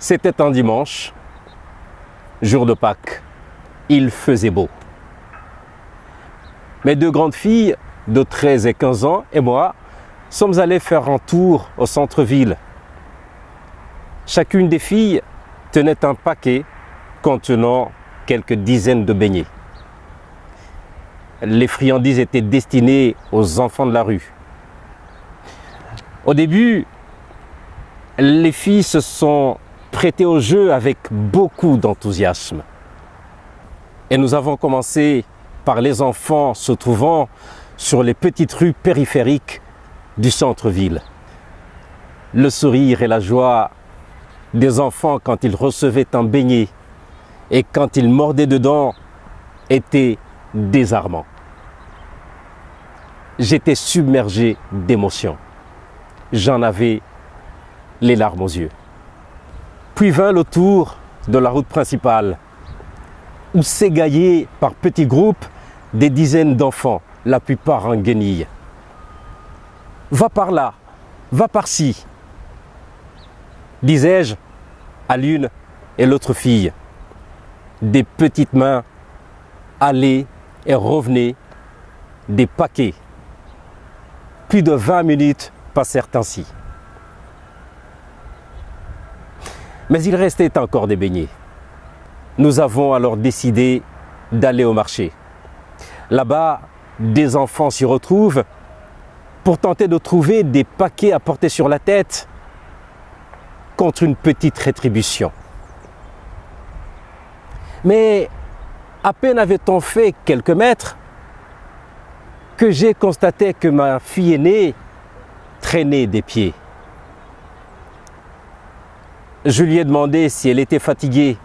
C'était un dimanche, jour de Pâques. Il faisait beau. Mes deux grandes filles, de 13 et 15 ans, et moi, sommes allés faire un tour au centre-ville. Chacune des filles tenait un paquet contenant quelques dizaines de beignets. Les friandises étaient destinées aux enfants de la rue. Au début, les filles se sont prêtées au jeu avec beaucoup d'enthousiasme. Et nous avons commencé par les enfants se trouvant sur les petites rues périphériques du centre-ville. Le sourire et la joie des enfants quand ils recevaient un beignet et quand ils mordaient dedans étaient désarmants. J'étais submergé d'émotion. J'en avais les larmes aux yeux. Puis vint le tour de la route principale, où s'égaillaient par petits groupes des dizaines d'enfants, la plupart en guenilles. Va par là, va par-ci, disais-je à l'une et l'autre fille. Des petites mains allaient et revenaient, des paquets. Plus de 20 minutes passèrent ainsi. Mais il restait encore des beignets. Nous avons alors décidé d'aller au marché. Là-bas, des enfants s'y retrouvent pour tenter de trouver des paquets à porter sur la tête contre une petite rétribution. Mais à peine avait-on fait quelques mètres que j'ai constaté que ma fille aînée traînait des pieds. Je lui ai demandé si elle était fatiguée.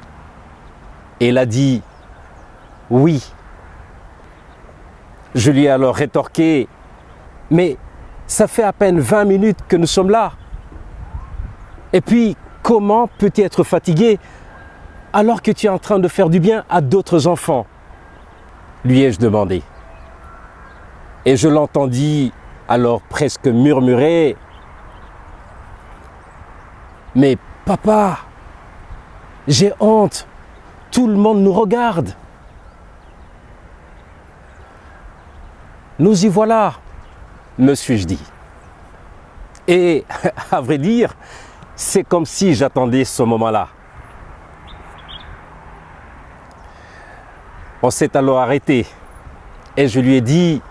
Elle a dit oui. Je lui ai alors rétorqué, mais ça fait à peine 20 minutes que nous sommes là. Et puis, comment peux-tu être fatigué alors que tu es en train de faire du bien à d'autres enfants? Lui ai-je demandé. Et je l'entendis alors presque murmurer, mais papa, j'ai honte, tout le monde nous regarde. Nous y voilà, me suis-je dit. Et à vrai dire, c'est comme si j'attendais ce moment-là. On s'est alors arrêté et je lui ai dit,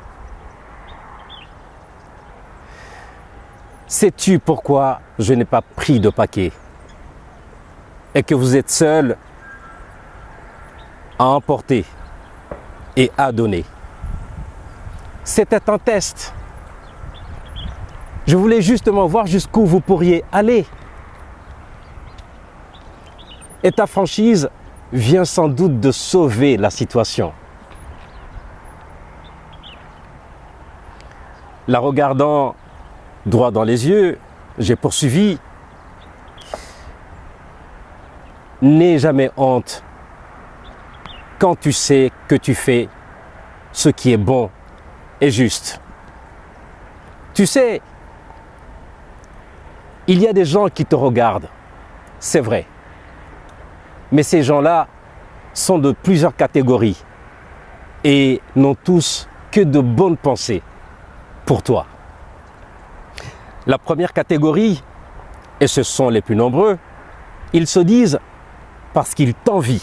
sais-tu pourquoi je n'ai pas pris de paquet et que vous êtes seul à emporter et à donner? C'était un test. Je voulais justement voir jusqu'où vous pourriez aller. Et ta franchise vient sans doute de sauver la situation. La regardant droit dans les yeux, j'ai poursuivi. N'aie jamais honte quand tu sais que tu fais ce qui est bon et juste. Tu sais, il y a des gens qui te regardent, c'est vrai. Mais ces gens-là sont de plusieurs catégories et n'ont tous que de bonnes pensées pour toi. La première catégorie, et ce sont les plus nombreux, ils se disent parce qu'ils t'envient.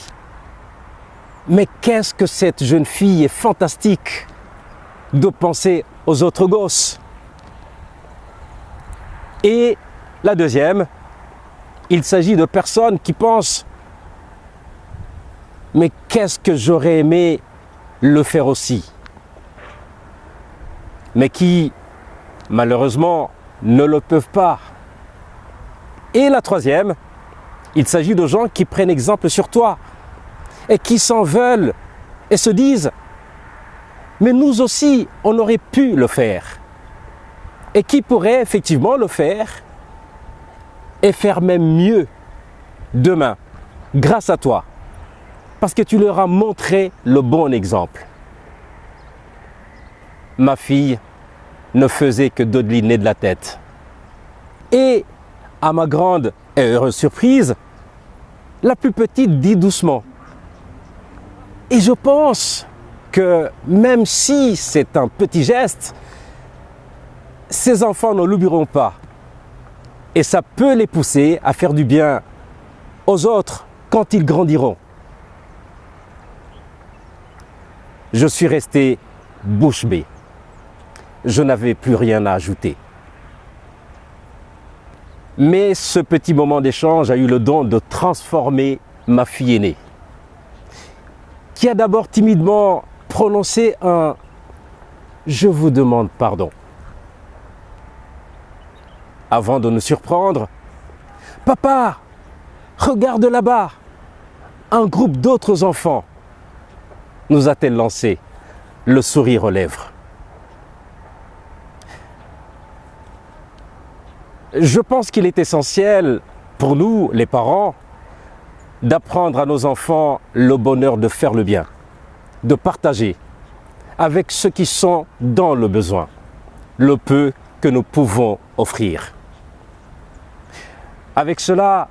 Mais qu'est-ce que cette jeune fille est fantastique de penser aux autres gosses. Et la deuxième, il s'agit de personnes qui pensent « Mais qu'est-ce que j'aurais aimé le faire aussi ?» mais qui, malheureusement, ne le peuvent pas. Et la troisième, il s'agit de gens qui prennent exemple sur toi et qui s'en veulent et se disent « Mais nous aussi, on aurait pu le faire. » Et qui pourrait effectivement le faire et faire même mieux demain, grâce à toi, parce que tu leur as montré le bon exemple. Ma fille ne faisait que dodeliner de la tête. Et à ma grande et heureuse surprise, La plus petite dit doucement. Et je pense que même si c'est un petit geste, ces enfants ne l'oublieront pas. Et ça peut les pousser à faire du bien aux autres quand ils grandiront. Je suis resté bouche bée. Je n'avais plus rien à ajouter. Mais ce petit moment d'échange a eu le don de transformer ma fille aînée, qui a d'abord timidement prononcé un « je vous demande pardon ». Avant de nous surprendre, « Papa, regarde là-bas !» Un groupe d'autres enfants, nous a-t-elle lancé, le sourire aux lèvres. Je pense qu'il est essentiel pour nous, les parents, d'apprendre à nos enfants le bonheur de faire le bien, de partager avec ceux qui sont dans le besoin, le peu que nous pouvons offrir. Avec cela,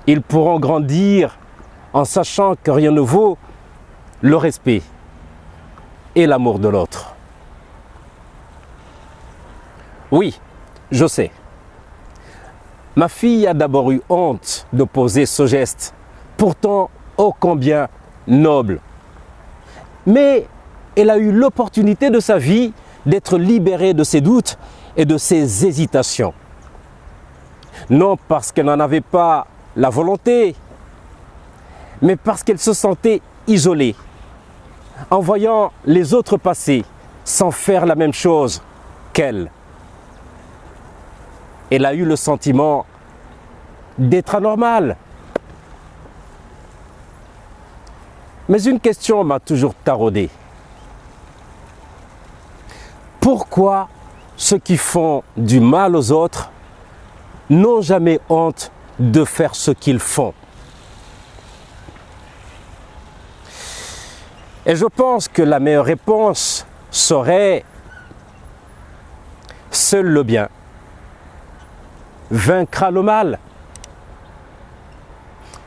ils pourront grandir en sachant que rien ne vaut le respect et l'amour de l'autre. Oui, je sais. Ma fille a d'abord eu honte de poser ce geste, pourtant ô combien noble. Mais elle a eu l'opportunité de sa vie d'être libérée de ses doutes et de ses hésitations. Non parce qu'elle n'en avait pas la volonté, mais parce qu'elle se sentait isolée, en voyant les autres passer sans faire la même chose qu'elle. Elle a eu le sentiment d'être anormale. Mais une question m'a toujours taraudé. Pourquoi ceux qui font du mal aux autres n'ont jamais honte de faire ce qu'ils font? Et je pense que la meilleure réponse serait seul le bien vaincra le mal.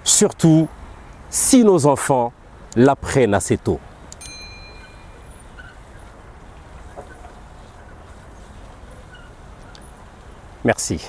Surtout si nos enfants l'apprennent assez tôt. Merci.